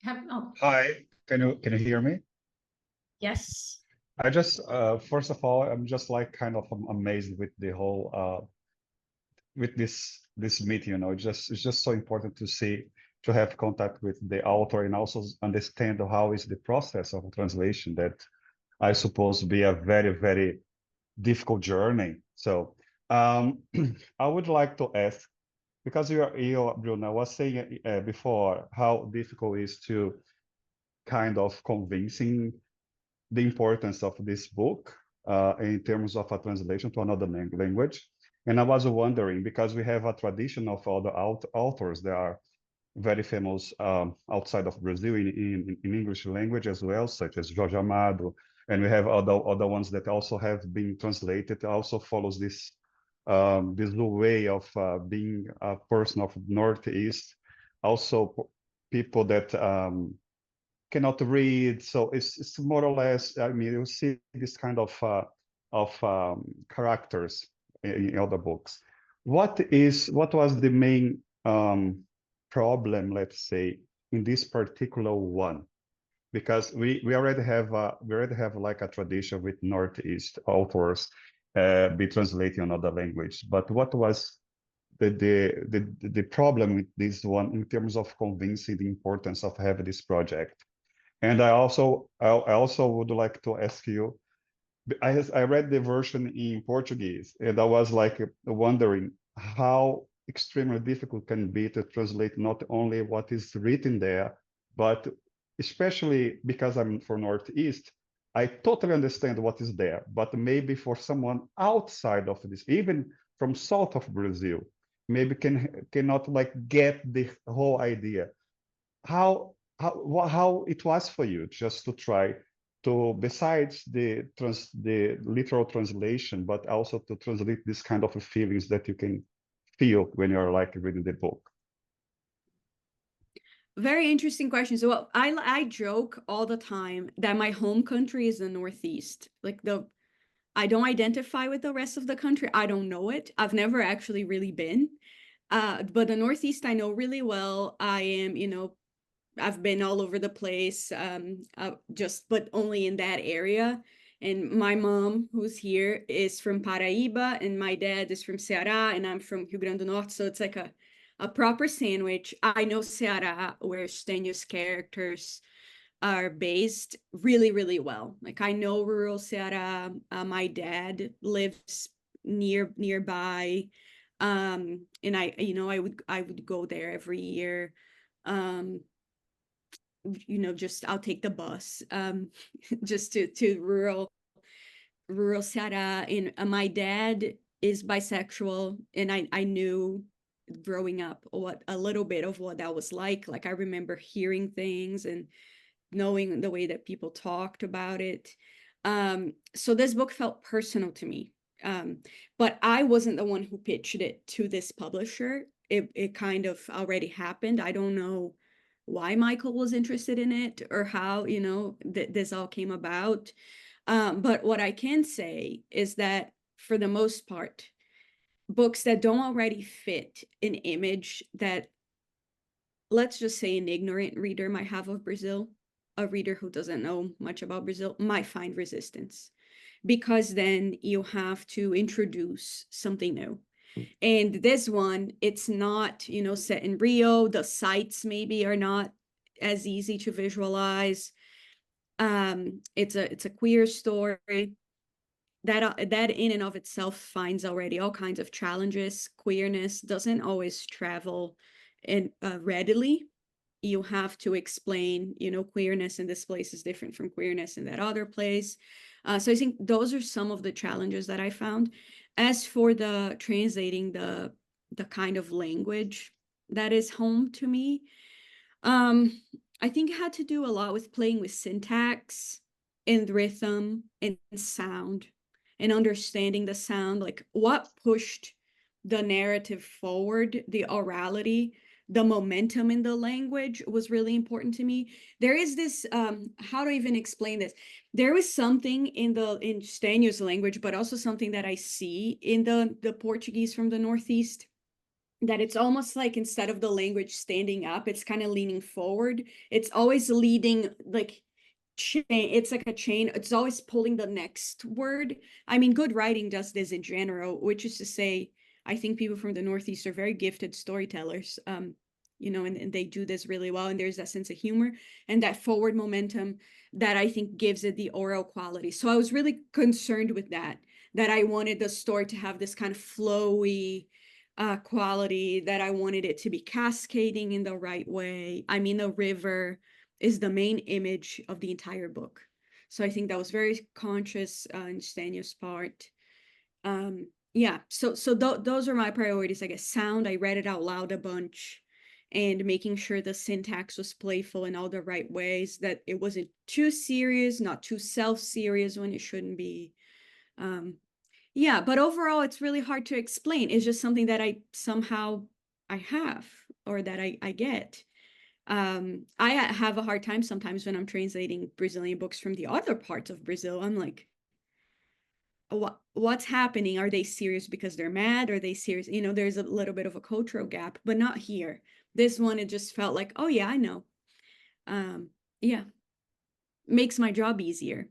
Oh, Hi, can you hear me? yes. I just first of all, I'm just like kind of amazed with the whole with this meeting, it's just so important to have contact with the author and also understand how is the process of translation that I suppose be a very, very difficult journey. So I would like to ask, because Bruna was saying before how difficult it is to kind of convincing the importance of this book in terms of a translation to another language. And I was wondering, because we have a tradition of other authors that are very famous outside of Brazil in English language as well, such as Jorge Amado, and we have other ones that also have been translated, also follows this way of being a person of Northeast, also people that cannot read. So it's more or less, I mean, you see this kind of characters in other books. What was the main problem, let's say, in this particular one? Because we already have like a tradition with Northeast authors be translating another language. But what was the problem with this one in terms of convincing the importance of having this project? And I also would like to ask you, I read the version in Portuguese, and I was like wondering how extremely difficult can be to translate not only what is written there, but especially because I'm from Northeast, I totally understand what is there, but maybe for someone outside of this, even from south of Brazil, maybe cannot like get the whole idea. How it was for you just to try to, besides the literal translation, but also to translate this kind of feelings that you can feel when you're like reading the book? Very interesting question. So well, I joke all the time that my home country is the Northeast. I don't identify with the rest of the country. I don't know it. I've never actually really been. But the Northeast I know really well. I am, I've been all over the place, but only in that area. And my mom, who's here, is from Paraíba, and my dad is from Ceará, and I'm from Rio Grande do Norte. So it's like a proper sandwich. I know Ceará, where Stênio's characters are based, really, really well. Like I know rural Ceará. My dad lives nearby, and I would go there every year. Just I'll take the bus just to rural Ceará. And my dad is bisexual, and I knew growing up a little bit of what that was like. Like I remember hearing things and knowing the way that people talked about it. So this book felt personal to me. But I wasn't the one who pitched it to this publisher. It kind of already happened. I don't know why Michael was interested in it or how, this all came about. But what I can say is that for the most part, books that don't already fit an image that, let's just say, an ignorant reader might have of Brazil, a reader who doesn't know much about Brazil might find resistance, because then you have to introduce something new. And this one, it's not, set in Rio. The sites maybe are not as easy to visualize. It's a queer story that in and of itself finds already all kinds of challenges. Queerness doesn't always travel readily. You have to explain, queerness in this place is different from queerness in that other place. So I think those are some of the challenges that I found. As for the translating the kind of language that is home to me, I think it had to do a lot with playing with syntax and rhythm and sound and understanding the sound, like what pushed the narrative forward, the orality, the momentum in the language was really important to me. There is this, how to even explain this? There was something in Stênio's language, but also something that I see in the Portuguese from the Northeast that it's almost like instead of the language standing up, it's kind of leaning forward. It's always leading like chain. It's like a chain. It's always pulling the next word. I mean, good writing does this in general, which is to say, I think people from the Northeast are very gifted storytellers. You know, and they do this really well. And there's that sense of humor and that forward momentum that I think gives it the oral quality. So I was really concerned with that I wanted the story to have this kind of flowy quality, that I wanted it to be cascading in the right way. I mean, the river is the main image of the entire book. So I think that was very conscious in Stênio's part. Yeah, so those are my priorities, I guess. Sound, I read it out loud a bunch, and making sure the syntax was playful in all the right ways, that it wasn't too serious, not too self-serious when it shouldn't be. Yeah, but overall, it's really hard to explain. It's just something that I have, or that I get. I have a hard time sometimes when I'm translating Brazilian books from the other parts of Brazil. I'm like, what's happening? Are they serious because they're mad? Are they serious? You know, there's a little bit of a cultural gap, but not here. This one, it just felt like, oh yeah, I know. Yeah, makes my job easier.